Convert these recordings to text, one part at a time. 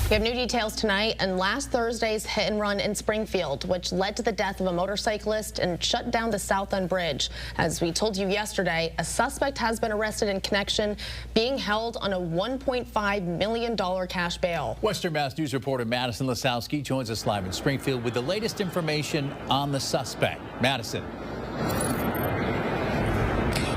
We have new details tonight on last Thursday's hit and run in Springfield, which led to the death of a motorcyclist and shut down the South End Bridge. As we told you yesterday, a suspect has been arrested in connection, being held on a $1.5 million cash bail. Western Mass News reporter Madison Lasowski joins us live in Springfield with the latest information on the suspect. Madison.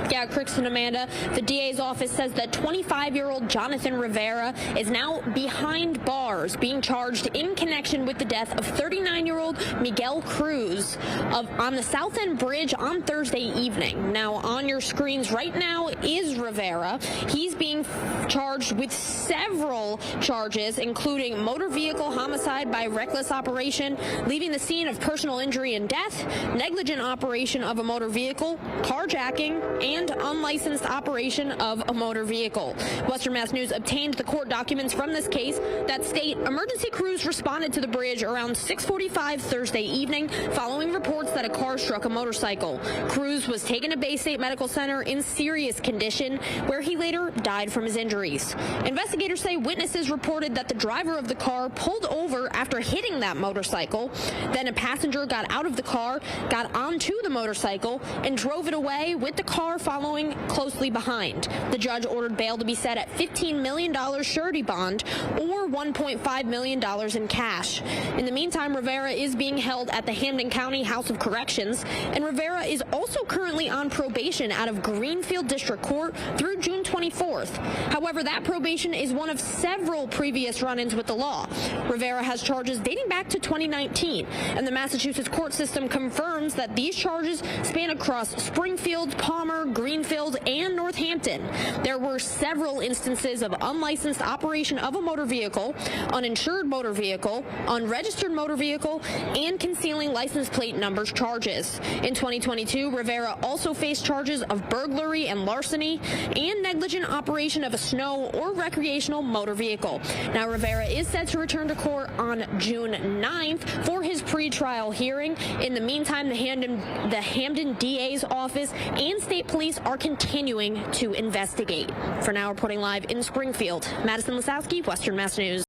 Yeah, Crix and Amanda, the DA's office says that 25-year-old Jonathan Rivera is now behind bars, being charged in connection with the death of 39-year-old Miguel Cruz on the South End Bridge on Thursday evening. Now, on your screens right now is Rivera. He's being charged with several charges, including motor vehicle homicide by reckless operation, leaving the scene of personal injury and death, negligent operation of a motor vehicle, carjacking, and unlicensed operation of a motor vehicle. Western Mass News obtained the court documents from this case that state emergency crews responded to the bridge around 6:45 Thursday evening following reports that a car struck a motorcycle. Cruz was taken to Bay State Medical Center in serious condition, where he later died from his injuries. Investigators say witnesses reported that the driver of the car pulled over after hitting that motorcycle. Then a passenger got out of the car, got onto the motorcycle, and drove it away with the car following closely behind. The judge ordered bail to be set at $15 million surety bond or $1.5 million in cash. In the meantime, Rivera is being held at the Hampden County House of Corrections, and Rivera is also currently on probation out of Greenfield District Court through June 24th. However, that probation is one of several previous run-ins with the law. Rivera has charges dating back to 2019, and the Massachusetts court system confirms that these charges span across Springfield, Palmer, Greenfield, and Northampton. There were several instances of unlicensed operation of a motor vehicle, uninsured motor vehicle, unregistered motor vehicle, and concealing license plate numbers charges. In 2022, Rivera also faced charges of burglary and larceny and negligent operation of a snow or recreational motor vehicle. Now, Rivera is set to return to court on June 9th for his pretrial hearing. In the meantime, the Hampden DA's office and state police are continuing to investigate. For now, reporting live in Springfield, Madison Lasowski, Western Mass News.